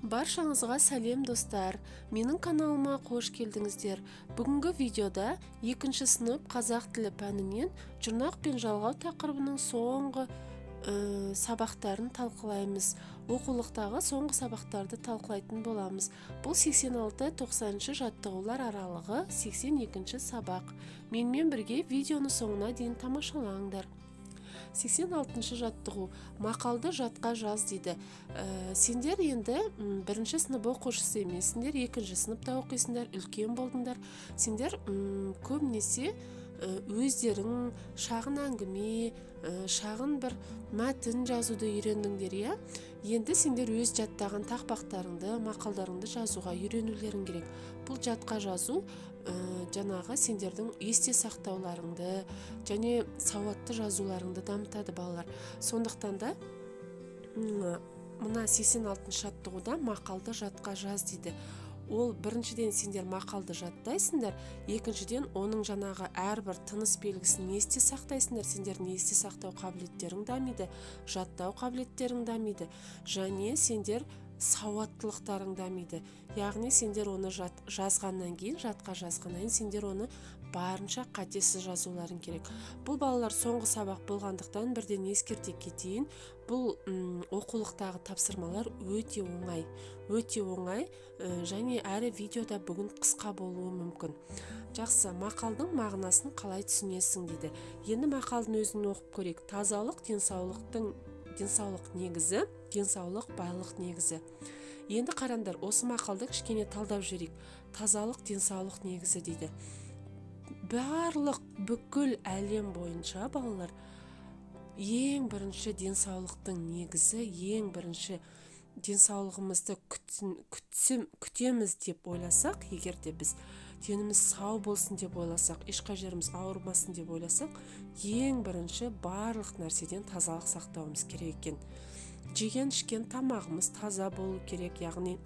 Баршаңызға сәлем достар, менің каналыма қош келдіңіздер. Бүгінгі видеода 2 сынып қазақ тілі пәнінен жұрнақ пен жалғау тақырыбының соңғы сабақтарын талқылаймыз. Оқулықтағы соңғы сабақтарды талқылайтын боламыз. Бұл 86-90 жаттығулар аралығы 82 сабақ. Менімен бірге видеоны соңына дейін тамашалаңдар. 86 жаттығу мақалды жатқа жаз дейді. Сендер енді 1 сынып оқушысы емессіңдер, 2 сыныпта оқисыңдар, үлкен болдыңдар. Сендер көбінесе өздерің шағын әңгіме, шағын бір мәтін жазуды үйрендіңдер, иә? Енді сендер өз жаттаған тақпақтарыңды, мақалдарыңды жазуға үйренулерің керек. Бұл жатқа жазу жаңағы сендердің есте сақтауларыңды және сауатты жазуларыңды дамытады балалар. Сондықтан да мына 86 жаттығуда мақалды жатқа жаз дейді. Ол біріншіден сендер мақалды жаттайсыңдар, екіншіден оның жаңағы әрбір тыныс белгісін есте сақтайсыңдар. Сендердің есте сақтау қабілеттерің дамиды, жаттау қабілеттерің дамиды, және сендер сауаттылықтарың дамиды. Яғни сендер оны жазғаннан кейін, жатқа жазғаннан кейін сендер оны барынша қатесіз жазуларың керек. Бұл балалар соңғы сабақ болғандықтан бірден ескерте кетейін. Бұл оқулықтағы тапсырмалар өте оңай, және әрі видеода бүгін қысқа болуы мүмкін. Жақсы, мақалдың мағынасын қалай түсінесің дейді. Енді мақалдың өзін оқып көрейік. Тазалық денсаулық негізі, денсаулық байлық негізі. Енді қараңдар, осы мақалды кішкене талдап жүрейік. Тазалық денсаулық негізі дейді. Барлық бүкіл әлем бойынша балалар ең бірінші денсаулықтың негізі, ең бірінші денсаулығымызды күтеміз деп ойласақ, егер де біз деніміз сау болсын деп ойласақ, ешқай жеріміз ауырмасын деп ойласақ, ең бірінші барлық нәрседен тазалық сақтауымыз керек екен. Жеген ішкен тамағымыз таза болу керек, яғни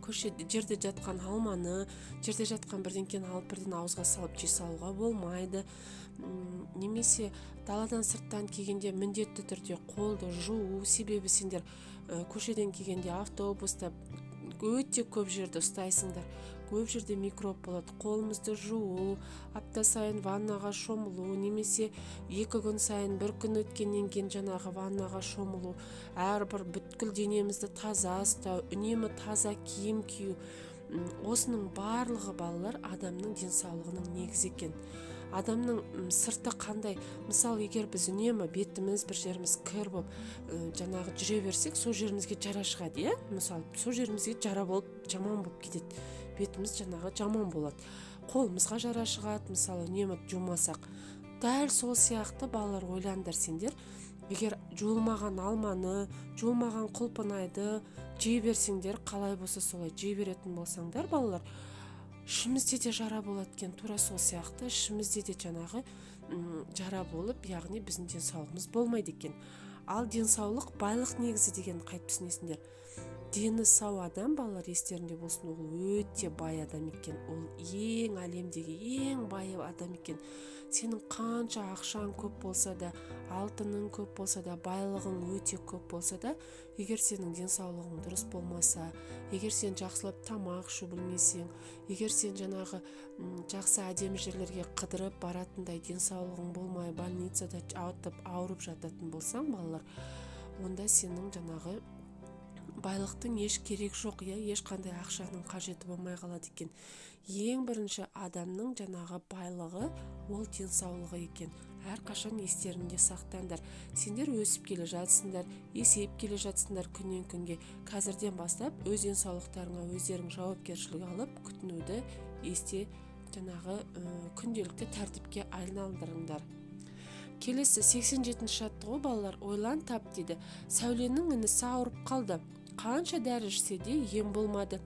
жерде жатқан алманы, жерде жатқан бірдеңкені алып бірден ауызға салып жей салуға болмайды. Немесе даладан сырттан келгенде міндетті түрде қолды жуу, себебі сендер көшеден келгенде автобуста өте көп жерді ұстайсыңдар. Көп жерде микроб болады. Қолымызды жуу, апта сайын ваннаға шомылу, немесе 2 күн сайын 1 күн өткеннен кейін жаңағы ваннаға шомылу, әрбір бүткіл денемізді таза ұстау, үнемі таза киім кию. Осының барлығы балалар адамның денсаулығының негізі екен. Адамның сырты қандай? Мысалы, егер біз үнемі бетіміз, бір жеріміз кір болып жаңағы жүре берсек, сол жерімізге жара шығады, иә? Мысалы, сол жерімізге жара болып, жаман болып кетеді. Бетіміз жаңағы жаман болады. Қолымызға жара шығады, мысалы, үнемі жумасақ. Дәл сол сияқты балалар, ойлаңдар сендер, егер жуылмаған алманы, жуылмаған құлпынайды жей берсеңдер, қалай болса солай жей беретін болсаңдар, балалар, ішімізде де жара болады екен, тура сол сияқты ішімізде де жаңағы жара болып, яғни біздің денсаулығымыз болмайды екен. Ал денсаулық байлық негізі деген қайтып түсінесіңдер. Дені сау адам, балалар, естерінде болсын, ол өте бай адам екен. Ол ең әлемдегі ең бай адам екен. Сенің қанша ақшаң көп болса да, алтының көп болса да, байлығың өте көп болса да, егер сенің денсаулығың дұрыс болмаса, егер сен жақсылап тамақ ішу білмесең, егер сен жаңағы жақсы әдемі жерлерге қыдырып баратындай денсаулығың болмай, больницада ауырып жататын болсаң, балалар, онда сенің жаңағы байлықтың еш керек жоқ, ешқандай ақшаның қажеті болмай қалады екен. Ең бірінші адамның жаңағы байлығы ол денсаулығы екен. Әрқашан естерінде сақтаңдар. Сендер өсіп келе жатсыңдар, есейіп келе жатсыңдар күннен күнге. Қазірден бастап өз денсаулықтарыңа өздерің жауапкершілік алып, күтінуді есте жаңағы күнделікті тәртіпке айналдырыңдар. Келесі 87 жаттығу балалар, ойлан тап дейді. Сәуленің інісі ауырып қалды. Қанша дәрі ішсе де ем болмады.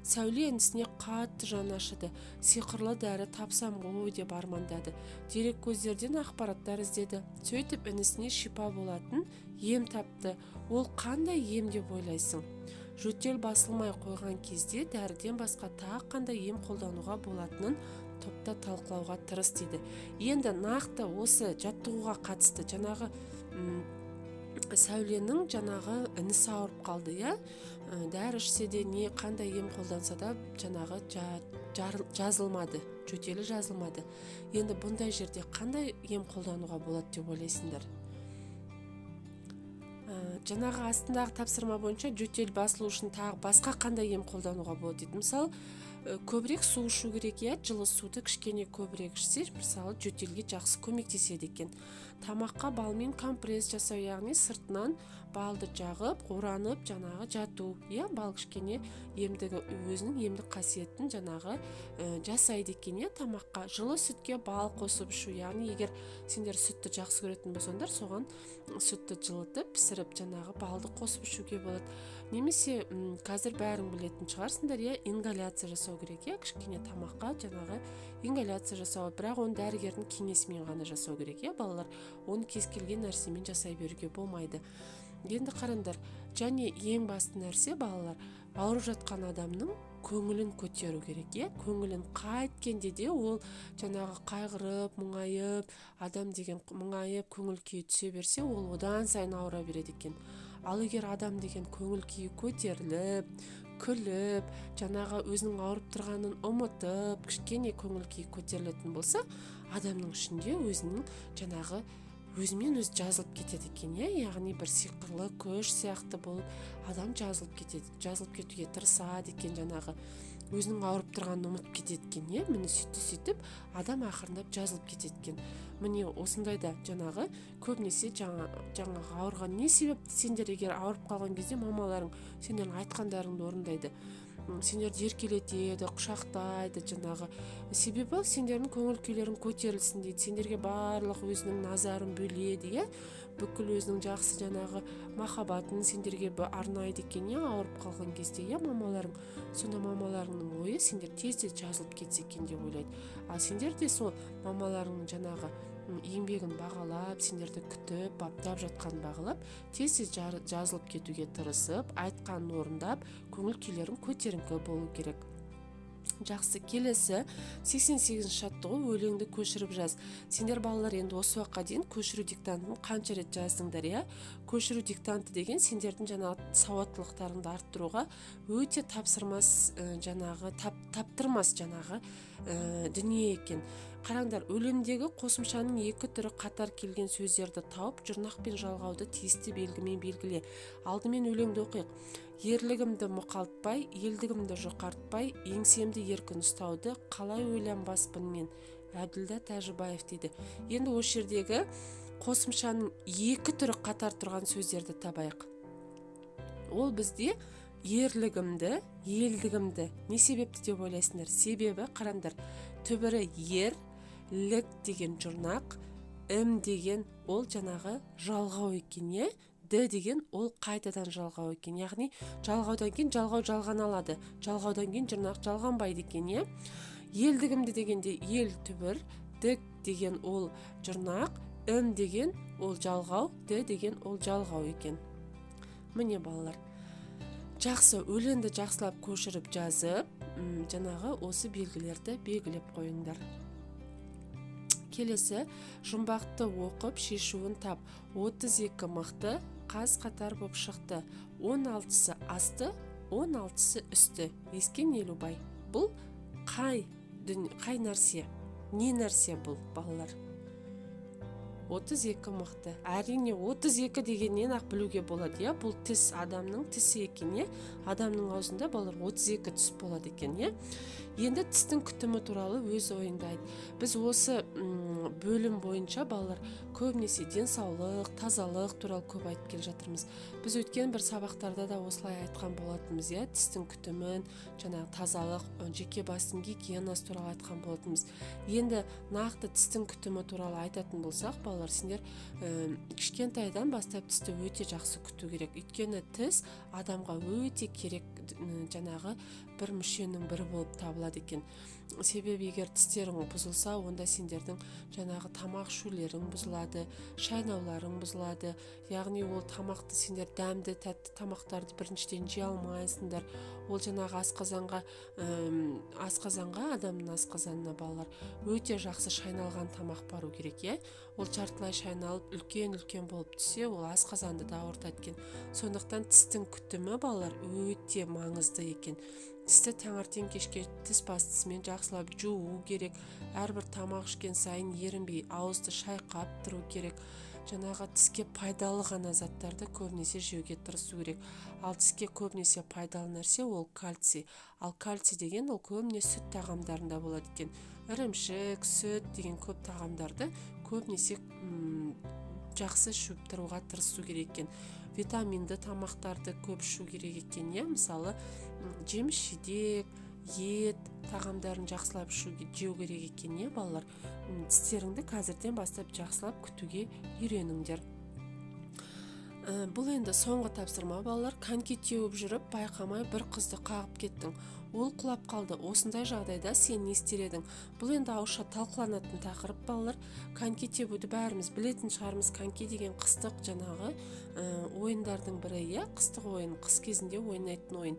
Сәуле інісіне қатты жаны ашыды. Сиқырлы дәрі тапсам ғой деп армандады. Дерек көздерден ақпараттар іздеді. Сөйтіп інісіне шипа болатын ем тапты. Ол қандай ем деп ойлайсың? Жөтел басылмай қойған кезде дәріден басқа тағы қандай ем қолдануға болатынын топта талқылауға тырыс дейді. Енді нақты осы жаттығуға қатысты жаңағы сәуленің жаңағы інісі ауырып қалды, иә, дәрі ішсе де не қандай ем қолданса да жаңағы жазылмады, жөтелі жазылмады. Енді бұндай жерде қандай ем қолдануға болады деп ойлайсыңдар? Жаңағы астындағы тапсырма бойынша жөтел басылу үшін тағы басқа қандай ем қолдануға болады дейді. Мысалы, көбірек су ішу керек, иә, жылы суды кішкене көбірек ішсе, мысалы, жөтелге жақсы көмектеседі екен. Тамаққа балмен компресс жасау, яғни сыртынан балды жағып, оранып, жаңағы жату, иә, бал кішкене өзінің емдік қасиетін жаңағы жасайды екен, иә, тамаққа. Жылы сүтке бал қосып ішу, яғни егер сендер сүтті жақсы көретін болсаңдар, соған сүтті жылытып, пісіріп, жаңағы балды қосып ішуге болады. Немесе қазір бәрің білетін шығарсыңдар, иә, ингаляция жасау керек, иә, кішкене тамаққа жаңағы ингаляция жасау, бірақ оны дәрігердің кеңесімен ғана жасау керек, иә, балалар. Оны кез келген нәрсемен жасай беруге болмайды. Енді қараңдар, және ең басты нәрсе, балалар, ауырып жатқан адамның көңілін көтеру керек, иә, көңілін қайткенде де ол жаңағы қайғырып, мұңайып, адам деген мұңайып, көңіл күйі түсе берсе, ол одан сайын ауыра береді екен. Ал егер адам деген көңіл күйі көтеріліп, күліп, жаңағы өзінің ауырып тұрғанын ұмытып, кішкене көңіл күйі көтерілетін болса, адамның ішінде өзінің жаңағы өзімен өзі жазылып кетеді екен, иә, яғни бір сиқырлы күш сияқты болып адам жазылып кетуге тырысады екен, жаңағы өзінің ауырып тұрғанын ұмытып кетеді екен, иә, міне сөйтіп адам ақырындап жазылып кетеді екен. Міне осындайда жаңағы көбінесе жаңағы ауырған не себепті сендер егер ауырып қалған кезде мамаларың сендердің айтқандарыңды орындайды, сендерді еркелетеді, құшақтайды, жаңағы себебі сендердің көңіл күйлерің көтерілсін дейді, сендерге барлық өзінің назарын бөледі, иә, бүкіл өзінің жақсы жаңағы махаббатын сендерге арнайды екен, иә, ауырып қалған кезде, иә, мамаларың. Сонда мамаларыңның ойы сендер тез жазылып кетсе екен деп ойлайды. Ал сендер де сол мамаларыңның жаңағы еңбегін бағалап, сендерді күтіп, баптап жатқанын бағалап, тез жазылып кетуге тырысып, айтқанын орындап, көңіл күйлерің көтеріңкі болу керек. Жақсы, келесі 88-ші жаттығу, өлеңді көшіріп жаз. Сендер балалар енді осы уақытқа дейін көшіру диктантын қанша рет жаздыңдар, иә? Көшіру диктанты деген сендердің жаңағы сауаттылықтарыңды арттыруға өте таптырмас жаңағы дүние екен. Қараңдар, өлемдегі қосымшаның екі түрі қатар келген сөздерді тауып, жұрнақ пен жалғауды тиісті белгімен белгіле. Алдымен өлеңді оқиық. Ерлігімді мұқалтпай, елдігімді жұқартпай, еңсемді еркін ұстауды қалай ойланбаспын мен. Әбділда Тәжібаев дейді. Енді осы жердегі қосымшаның екі түрі қатар тұрған сөздерді табайық. Ол бізде ерлігімді, елдігімді. Не себепті деп ойлайсыңдар? Себебі, қараңдар, түбірі ер, лік деген жұрнақ, деген ол жаңағы жалғау екен, е? Д деген ол қайтадан жалғау екен. Яғни жалғаудан кейін жалғау жалған алады. Жалғаудан кейін жұрнақ жалғанбайды екен, е? Елдігімді дегенде ел түбір, Д деген ол жұрнақ, деген ол жалғау, Д деген ол жалғау екен. Міне балалар, жақсы, өлеңді жақсылап көшіріп жазып, жаңағы осы белгілерді белгілеп қойыңдар. Келесі, жұмбақты оқып шешуін тап. 32 мықты, қаз қатар боп шықты. 16-сы асты, 16-сы үсті. Ескен Елубай. Бұл қай нәрсе? Не нәрсе бұл, балалар? 32 мықты. Әрине 32 дегеннен ақ білуге болады, иә? Бұл тіс, адамның тісі екен, е? Адамның аузында балалар 32 тіс болады екен, е? Енді тістің күтімі туралы өз ойыңды айт. Біз осы бөлім бойынша балалар көбінесе денсаулық, тазалық туралы көп айтып келе жатырмыз. Біз өткен бір сабақтарда да осылай айтқан болатынбыз, иә? Тістің күтімін, жаңағы тазалық, жеке бастың гигиенасы туралы айтқан болатынбыз. Енді нақты тістің күтімі туралы айтатын болсақ, балалар, сендер кішкентайдан бастап тісті өте жақсы күту керек. Өйткені тіс адамға өте керек жаңағы бір мүшенің бірі болып табылады екен. Себебі егер тістерің бұзылса, онда сендердің жаңағы тамақ ішулерің бұзылады, шайнауларың бұзылады. Яғни ол тамақты сендер дәмді, тәтті тамақтарды біріншіден жей алмайсыңдар. Ол жаңағы асқазанға, адамның асқазанына балалар өте жақсы шайналған тамақ бару керек, иә? Ол жартылай шайналып, үлкен болып түссе, ол асқазанды да ауыртады екен. Сондықтан тістің күтімі балалар өте маңызды екен. Тісті таңертең кешке тіс пастасымен жақсылап жуу керек. Әрбір тамақ ішкен сайын ерінбей ауызды шайқап тұру керек. Жаңағы тіске пайдалы ғана заттарды көбінесе жеуге тырысу керек. Ал тіске көбінесе пайдалы нәрсе ол кальций. Ал кальций деген ол көбіне сүт тағамдарында болады екен. Ірімшік, сүт деген көп тағамдарды көбінесе жақсы ішіп тұруға тырысу керек екен. Витаминді тамақтарды көп ішу керек екен, иә? Мысалы, жеміс-жидек, ет тағамдарын жақсылап жеу керек екен, иә, балалар? Тістеріңді қазірден бастап жақсылап күтуге үйреніңдер. Бұл енді соңғы тапсырма, балалар. Коньки теуіп жүріп, байқамай бір қызды қағып кеттің. Ол құлап қалды. Осындай жағдайда сен не істер едің? Бұл енді ауызша талқыланатын тақырып, балалар. Коньки тебуді бәріміз білетін шығармыз. Коньки деген қыстық жаңағы ойындардың бірі, иә? Қыстық ойын, қыс кезінде ойнайтын ойын.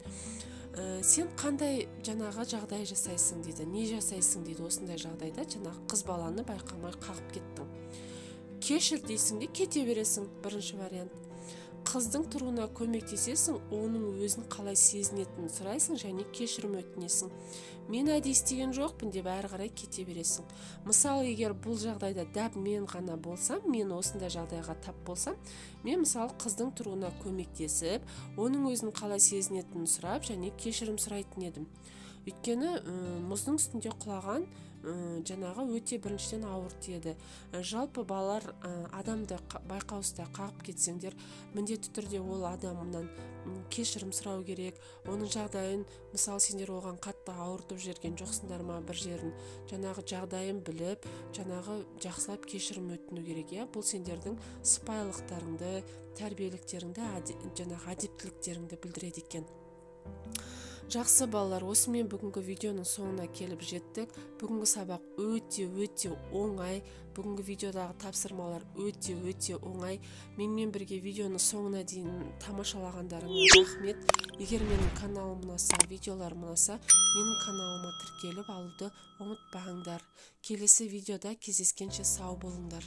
Сен қандай жаңағы жағдай жасайсың дейді, не жасайсың дейді осындай жағдайда, жаңағы қыз баланы байқамай қағып кеттің. Кешір дейсің де кете бересің, бірінші вариант. Қыздың тұруына көмектесесің, оның өзін қалай сезінетінін сұрайсың және кешірім өтінесің. Мен әдейі істеген жоқпын деп әрі қарай кете бересің. Мысалы, егер бұл жағдайда дәп мен ғана болсам, мен осындай жағдайға тап болсам, мен мысалы қыздың тұруына көмектесіп, оның өзін қалай сезінетінін сұрап және кешірім сұрайтын едім. Өйткені мұздың үстінде құлаған жаңағы өте біріншіден ауыр тиеді. Жалпы балалар адамды байқаусызда қағып кетсеңдер, міндетті түрде ол адамнан кешірім сұрау керек. Оның жағдайын, мысалы, сендер оған қатты ауыртып жүрген жоқсыңдар ма бір жерін, жаңағы жағдайын біліп, жаңағы жақсылап кешірім өтіну керек, иә? Бұл сендердің сыпайылықтарыңды, тәрбиеліктеріңді, жаңағы әдептіліктеріңді білдіреді екен. Жақсы балалар, осымен бүгінгі видеоның соңына келіп жеттік. Бүгінгі сабақ өте оңай. Бүгінгі видеодағы тапсырмалар өте оңай. Менімен бірге видеоны соңына дейін тамашалағандарыңызға рахмет. Егер менің каналым ұнаса, видеоларым ұнаса, менің каналыма тіркеліп алуды ұмытпаңдар. Келесі видеода кездескенше сау болыңдар.